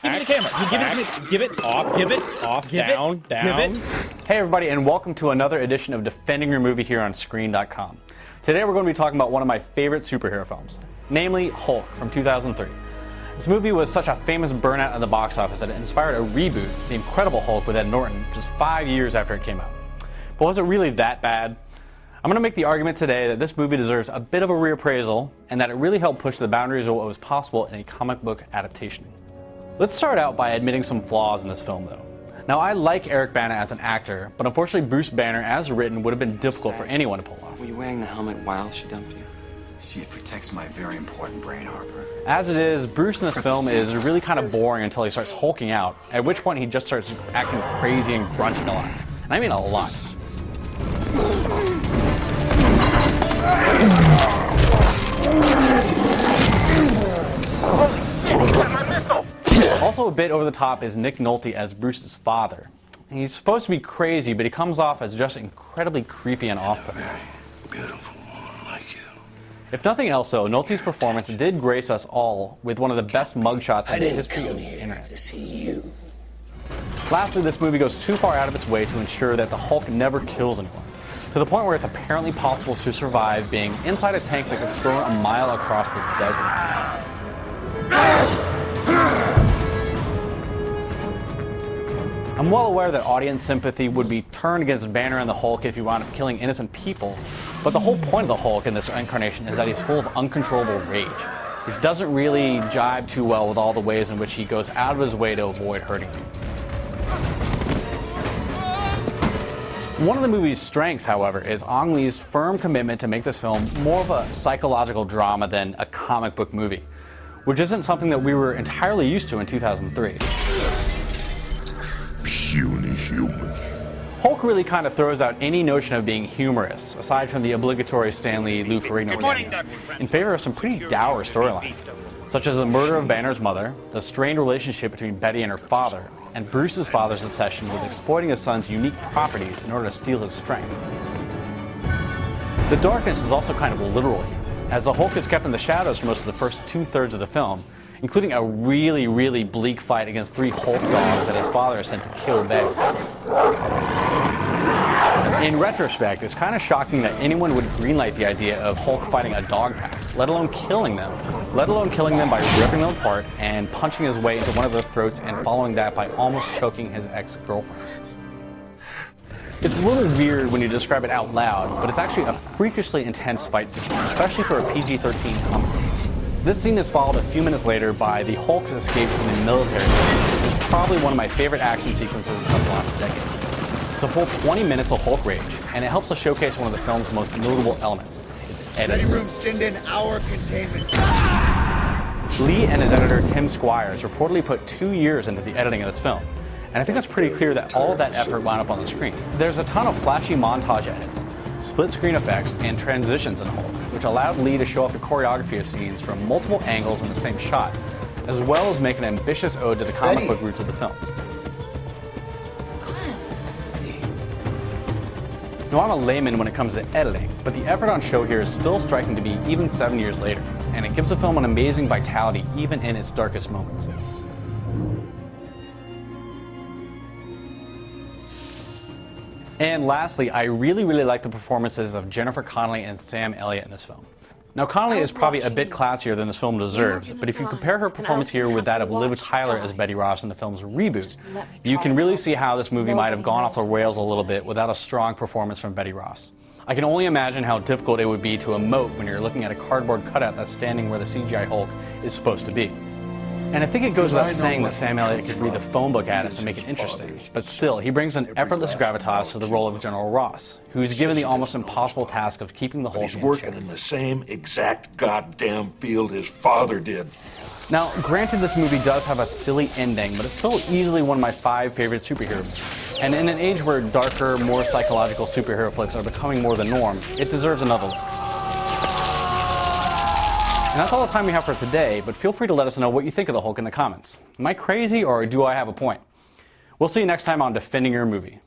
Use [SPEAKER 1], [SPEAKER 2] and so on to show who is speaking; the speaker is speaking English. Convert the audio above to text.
[SPEAKER 1] Give me the camera. Give it off, down.
[SPEAKER 2] Hey everybody, and welcome to another edition of Defending Your Movie here on Screen.com. Today we're going to be talking about one of my favorite superhero films, namely Hulk from 2003. This movie was such a famous burnout at the box office that it inspired a reboot, The Incredible Hulk with Ed Norton, just 5 years after it came out. But was it really that bad? I'm going to make the argument today that this movie deserves a bit of a reappraisal, and that it really helped push the boundaries of what was possible in a comic book adaptation. Let's start out by admitting some flaws in this film, though. Now, I like Eric Bana as an actor, but unfortunately Bruce Banner, as written, would have been difficult for anyone to pull off.
[SPEAKER 3] Were you wearing the helmet while she dumped you?
[SPEAKER 4] See, it protects my very important brain, Harper.
[SPEAKER 2] As it is, Bruce in this film is really kind of boring until he starts hulking out, at which point he just starts acting crazy and grunting a lot. And I mean a lot. Also a bit over the top is Nick Nolte as Bruce's father. He's supposed to be crazy, but he comes off as just incredibly creepy and off-putting.
[SPEAKER 4] Beautiful woman like you.
[SPEAKER 2] If nothing else, though, Nolte's performance did grace us all with one of the best mugshots in the history of the internet.
[SPEAKER 4] To see you.
[SPEAKER 2] Lastly, this movie goes too far out of its way to ensure that the Hulk never kills anyone, to the point where it's apparently possible to survive being inside a tank that gets thrown a mile across the desert. I'm well aware that audience sympathy would be turned against Banner and the Hulk if he wound up killing innocent people, but the whole point of the Hulk in this incarnation is that he's full of uncontrollable rage, which doesn't really jibe too well with all the ways in which he goes out of his way to avoid hurting you. One of the movie's strengths, however, is Ang Lee's firm commitment to make this film more of a psychological drama than a comic book movie, which isn't something that we were entirely used to in 2003.
[SPEAKER 4] Puny human.
[SPEAKER 2] Hulk really kind of throws out any notion of being humorous, aside from the obligatory Stanley Lou Ferrigno games, in favor of some pretty dour storylines, such as the murder of Banner's mother, the strained relationship between Betty and her father, and Bruce's father's obsession with exploiting his son's unique properties in order to steal his strength. The darkness is also kind of literal here, as the Hulk is kept in the shadows for most of the first two-thirds of the film, including a really bleak fight against 3 Hulk dogs that his father is sent to kill Betty. In retrospect, it's kind of shocking that anyone would greenlight the idea of Hulk fighting a dog pack, let alone killing them by ripping them apart and punching his way into one of their throats, and following that by almost choking his ex-girlfriend. It's a little weird when you describe it out loud, but it's actually a freakishly intense fight scene, especially for a PG-13 comic book. This scene is followed a few minutes later by the Hulk's escape from the military base, which is probably one of my favorite action sequences of the last decade. It's a full 20 minutes of Hulk rage, and it helps to showcase one of the film's most notable elements, its editing.
[SPEAKER 5] Ready room, send in our containment.
[SPEAKER 2] Lee and his editor Tim Squires reportedly put 2 years into the editing of this film, and I think it's pretty clear that all of that effort wound up on the screen. There's a ton of flashy montage edits, split-screen effects, and transitions in Hulk, which allowed Lee to show off the choreography of scenes from multiple angles in the same shot, as well as make an ambitious ode to the comic book roots of the film. Now, I'm a layman when it comes to editing, but the effort on show here is still striking to be even 7 years later, and it gives the film an amazing vitality even in its darkest moments. And lastly, I really like the performances of Jennifer Connelly and Sam Elliott in this film. Now, Connelly is probably a bit classier than this film deserves, but if you compare her performance here with that of Liv Tyler as Betty Ross in the film's reboot, you can really see how this movie might have gone off the rails a little bit without a strong performance from Betty Ross. I can only imagine how difficult it would be to emote when you're looking at a cardboard cutout that's standing where the CGI Hulk is supposed to be. And I think it goes without saying that Sam Elliott could read the phone book at us and make it interesting, but still, he brings an effortless gravitas to the role of General Ross, who's given the almost impossible task of keeping the Hulk in check.
[SPEAKER 6] He's working in the same exact goddamn field his father did.
[SPEAKER 2] Now, granted, this movie does have a silly ending, but it's still easily one of my 5 favorite superheroes. And in an age where darker, more psychological superhero flicks are becoming more the norm, it deserves another look. And that's all the time we have for today, but feel free to let us know what you think of the Hulk in the comments. Am I crazy, or do I have a point? We'll see you next time on Defending Your Movie.